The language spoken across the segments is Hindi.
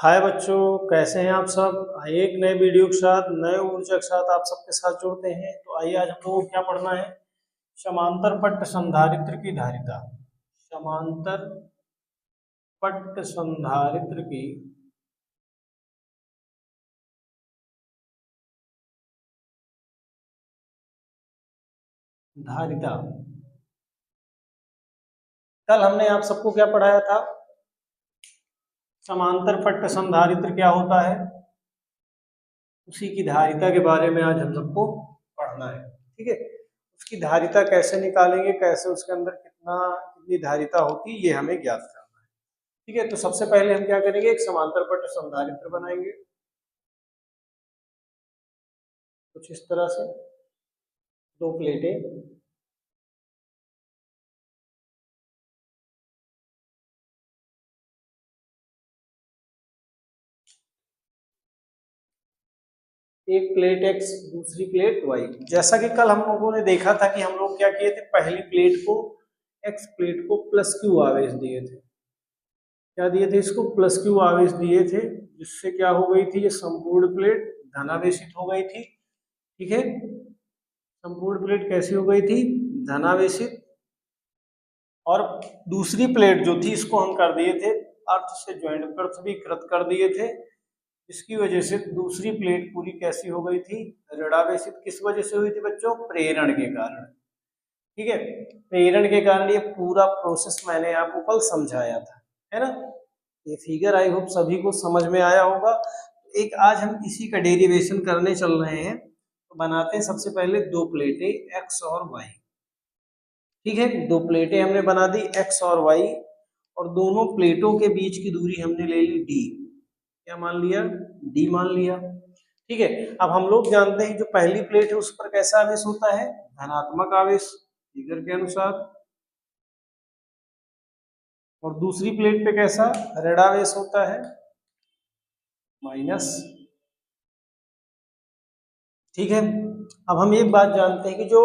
हाय बच्चों, कैसे हैं आप सब। आइए एक नए वीडियो के साथ, नए ऊर्जा के साथ आप सबके साथ जुड़ते हैं। तो आइए आज हम लोगों को क्या पढ़ना है। समांतर पट्ट संधारित्र की धारिता। समांतर पट्ट संधारित्र की धारिता। कल हमने आप सबको क्या पढ़ाया था। समांतर पट्ट संधारित्र क्या होता है, उसी की धारिता के बारे में आज हम सबको पढ़ना है। ठीक है, उसकी धारिता कैसे निकालेंगे, कैसे उसके अंदर कितनी धारिता होती है, ये हमें ज्ञात करना है। ठीक है, तो सबसे पहले हम क्या करेंगे, एक समांतर पट्ट संधारित्र बनाएंगे कुछ इस तरह से। दो प्लेटें, एक प्लेट एक्स, दूसरी प्लेट वाई। जैसा कि कल हम लोगों ने देखा था कि हम लोग क्या किए थे, पहली प्लेट को एक्स प्लेट को प्लस क्यू आवेश दिए थे। क्या दिए थे, इसको प्लस क्यू आवेश दिए थे, जिससे क्या हो गई थी, ये संपूर्ण प्लेट धनावेशित हो गई थी। ठीक है, संपूर्ण प्लेट कैसी हो गई थी, धनावेशित। और दूसरी प्लेट जो थी, इसको हम कर दिए थे अर्थ से ज्वाइंट, पृथ्वीकृत कर दिए थे। इसकी वजह से दूसरी प्लेट पूरी कैसी हो गई थी, ऋणावेशित। किस वजह से हुई थी बच्चों, प्रेरण के कारण। ठीक है, प्रेरण के कारण। ये पूरा प्रोसेस मैंने आपको कल समझाया था, है ना। ये फिगर आई होप सभी को समझ में आया होगा। एक आज हम इसी का डेरिवेशन करने चल रहे हैं। तो बनाते हैं सबसे पहले दो प्लेटें एक्स और वाई। ठीक है, दो प्लेटें हमने बना दी एक्स और वाई, और दोनों प्लेटों के बीच की दूरी हमने ले ली डी। क्या मान लिया, डी मान लिया। ठीक है, अब हम लोग जानते हैं जो पहली प्लेट है उस पर कैसा आवेश होता है, धनात्मक आवेश फिगर के अनुसार। और दूसरी प्लेट पे कैसा ऋणावेश होता है, माइनस। ठीक है, अब हम एक बात जानते हैं कि जो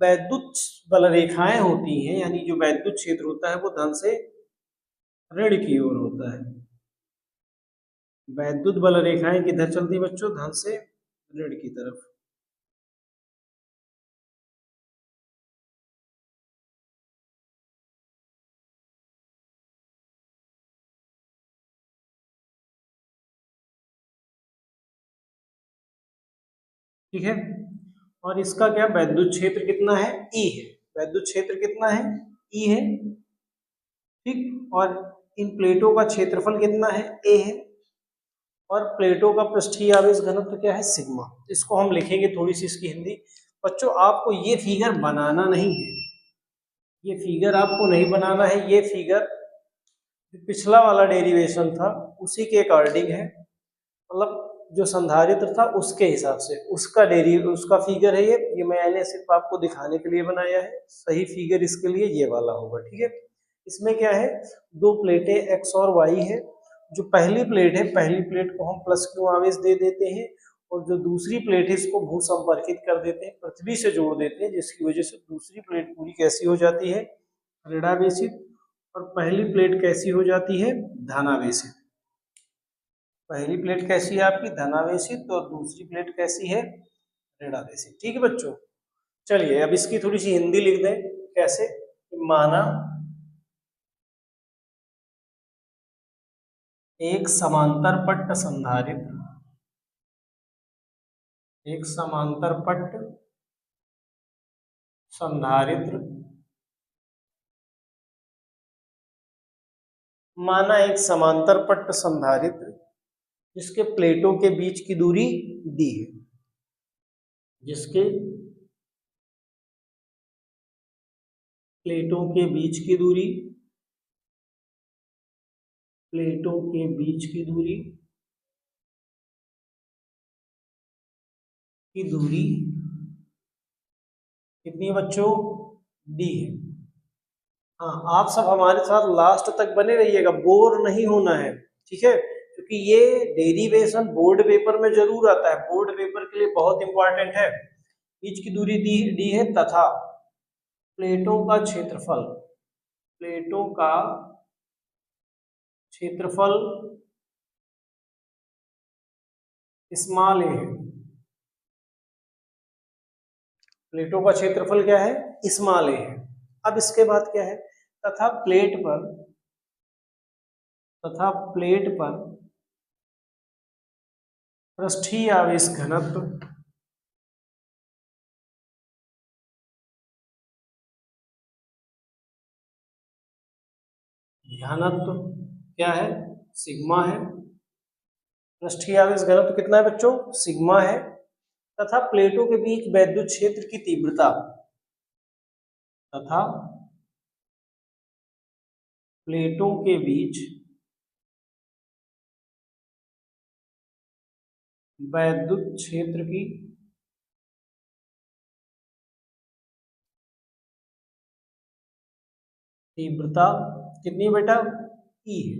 वैद्युत बल रेखाएं होती हैं, यानी जो वैद्युत क्षेत्र होता है वो धन से ऋण की ओर होता है। वैद्युत बल रेखाएं किधर चलती है बच्चों, धन से ऋण की तरफ। ठीक है, और इसका क्या वैद्युत क्षेत्र कितना है, ई है। वैद्युत क्षेत्र कितना है, ई है। ठीक, और इन प्लेटों का क्षेत्रफल कितना है, ए है। और प्लेटों का पृष्ठीय आवेश घनत्व क्या है, सिग्मा। इसको हम लिखेंगे, थोड़ी सी इसकी हिंदी। बच्चों आपको ये फिगर बनाना नहीं है, ये फिगर आपको नहीं बनाना है। ये फिगर पिछला वाला डेरिवेशन था उसी के अकॉर्डिंग है, मतलब जो संधारित्र था उसके हिसाब से उसका फिगर है ये मैंने सिर्फ आपको दिखाने के लिए बनाया है। सही फिगर इसके लिए ये वाला होगा। ठीक है, इसमें क्या है, दो प्लेटें एक्स और वाई है। जो पहली प्लेट है, पहली प्लेट को हम प्लस क्यू आवेश दे देते हैं, और जो दूसरी प्लेट है इसको भू संपर्कित कर देते हैं, पृथ्वी से जोड़ देते हैं, जिसकी वजह से दूसरी प्लेट पूरी कैसी हो जाती है, ऋणावेशित। और पहली प्लेट कैसी हो जाती है, धनावेशित। पहली प्लेट कैसी है आपकी, धनावेशित, और दूसरी प्लेट कैसी है, ऋणावेशित। ठीक है बच्चों, चलिए अब इसकी थोड़ी सी हिंदी लिख दें। कैसे, माना एक समांतर पट्ट संधारित्र, एक समांतर पट्ट संधारित्र, माना एक समांतर पट्ट संधारित्र जिसके प्लेटों के बीच की दूरी डी है, जिसके प्लेटों के बीच की दूरी, प्लेटों के बीच की दूरी कितनी है बच्चों, डी है। हाँ, आप सब हमारे साथ लास्ट तक बने रहिएगा, बोर नहीं होना है। ठीक है, क्योंकि ये डेरिवेशन बोर्ड पेपर में जरूर आता है, बोर्ड पेपर के लिए बहुत इंपॉर्टेंट है। बीच की दूरी डी डी है, तथा प्लेटों का क्षेत्रफल, प्लेटों का क्षेत्रफल स्मॉल ए है। प्लेटों का क्षेत्रफल क्या है? स्मॉल ए है। अब इसके बाद क्या है? तथा प्लेट पर पृष्ठीय आवेश घनत्व क्या है? सिग्मा है। पृष्ठीय आवेश घनत्व कितना है बच्चों? सिग्मा है। तथा प्लेटों के बीच वैद्युत क्षेत्र की तीव्रता तथा प्लेटों के बीच वैद्युत क्षेत्र की तीव्रता कितनी बेटा? ई है।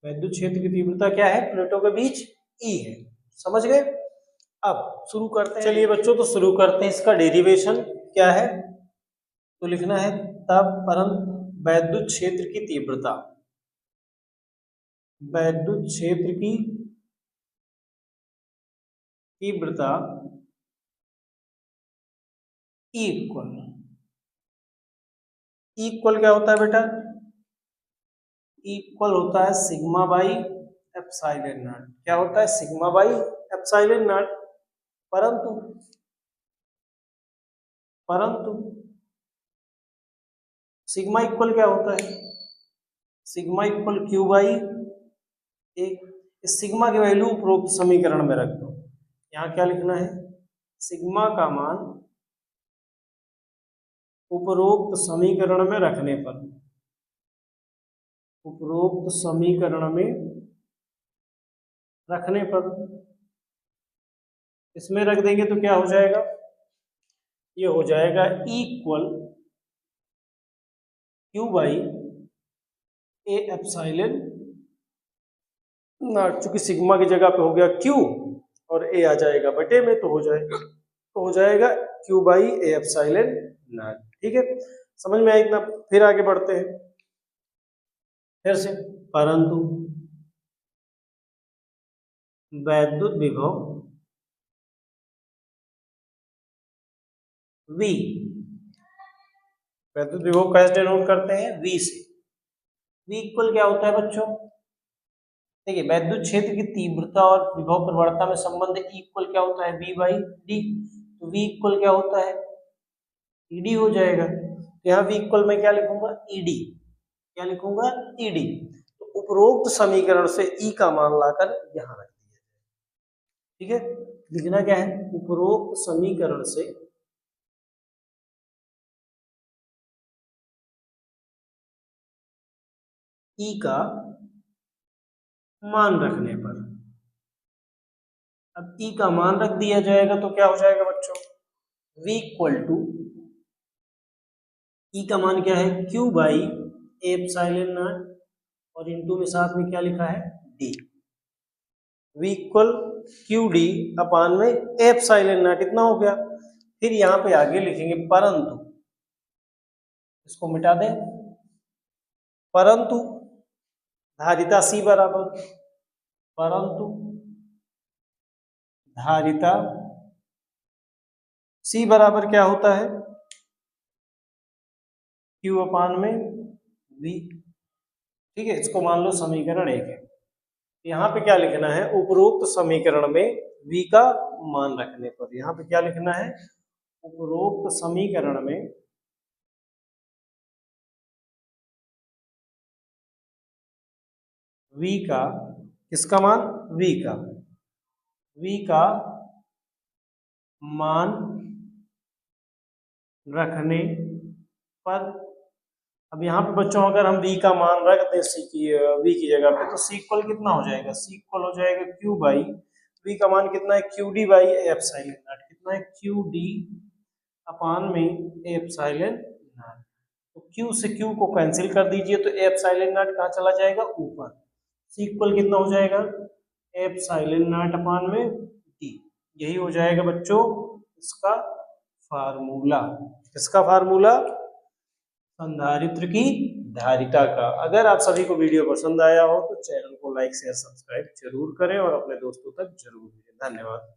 वैद्युत क्षेत्र की तीव्रता क्या है प्लेटों के बीच? ई है। समझ गए? अब शुरू करते हैं। चलिए बच्चों तो शुरू करते हैं। इसका डेरिवेशन क्या है? तो लिखना है तब परंतु वैद्युत क्षेत्र की तीव्रता, वैद्युत क्षेत्र की तीव्रता इक्वल क्या होता है बेटा? इक्वल होता है सिग्मा बाई एप्सिलॉन नॉट। क्या होता है? Sigma by epsilon not. परंतु सिग्मा इक्वल क्या होता है? सिग्मा इक्वल क्यू बाई ए। इस सिग्मा की वैल्यू उपरोक्त समीकरण में रख दो। यहाँ क्या लिखना है? सिग्मा का मान उपरोक्त समीकरण में रखने पर, उपरोक्त समीकरण में रखने पर इसमें रख देंगे तो क्या हो जाएगा? ये हो जाएगा equal Q by A epsilon not. चूंकि सिग्मा की जगह पे हो गया क्यू और ए आ जाएगा बटे में, तो हो जाएगा Q by A epsilon not. ठीक है, समझ में आया इतना? फिर आगे बढ़ते हैं। फिर से परंतु वैद्युत विभव V, वैद्युत विभव कैसे डिनोट करते हैं? V से। V इक्वल क्या होता है बच्चों? देखिए वैद्युत क्षेत्र की तीव्रता और विभव प्रवणता में संबंध इक्वल क्या होता है? V by D. तो V इक्वल क्या होता है? ED हो जाएगा। तो यहाँ V इक्वल मैं क्या लिखूंगा? ED। क्या लिखूंगा? ED। तो उपरोक्त समीकरण से E का मान लाकर यहाँ रख दिया जाए। ठीक है, लिखना क्या है? उपरोक्त समीकरण से E का मान रखने पर, अब E का मान रख दिया जाएगा तो क्या हो जाएगा बच्चों? V इक्वल टू E का मान क्या है? Q बाई एप्सिलॉन नॉट और इनटू में साथ में क्या लिखा है? D। V equal Q D upon में एप्सिलॉन नॉट। इतना हो गया। फिर यहाँ पे आगे लिखेंगे परंतु, इसको मिटा दें, परंतु धारिता C बराबर, परंतु धारिता C बराबर क्या होता है? Q अपान में V। ठीक है, इसको मान लो समीकरण 1 है। यहाँ पे क्या लिखना है? उपरोक्त समीकरण में V का मान रखने पर, यहाँ पे क्या लिखना है? उपरोक्त समीकरण में V का, किसका मान? V का मान रखने पर। अब यहाँ पे बच्चों अगर हम V का मान रख दें V की जगह पे, तो C इक्वल कितना हो जाएगा? C इक्वल हो जाएगा Q बाई, V का मान कितना है? Q D by epsilon not. कितना है? क्यू डी अपान में एप्सिलॉन नॉट। तो Q से Q को कैंसिल कर दीजिए तो एप्सिलॉन नॉट कहाँ चला जाएगा? ऊपर। C इक्वल कितना हो जाएगा? एप्सिलॉन नॉट अपान में D। यही हो जाएगा बच्चों इसका फार्मूला। किसका फार्मूला? संधारित्र की धारिता का। अगर आप सभी को वीडियो पसंद आया हो तो चैनल को लाइक शेयर सब्सक्राइब जरूर करें और अपने दोस्तों तक जरूर भेजें। धन्यवाद।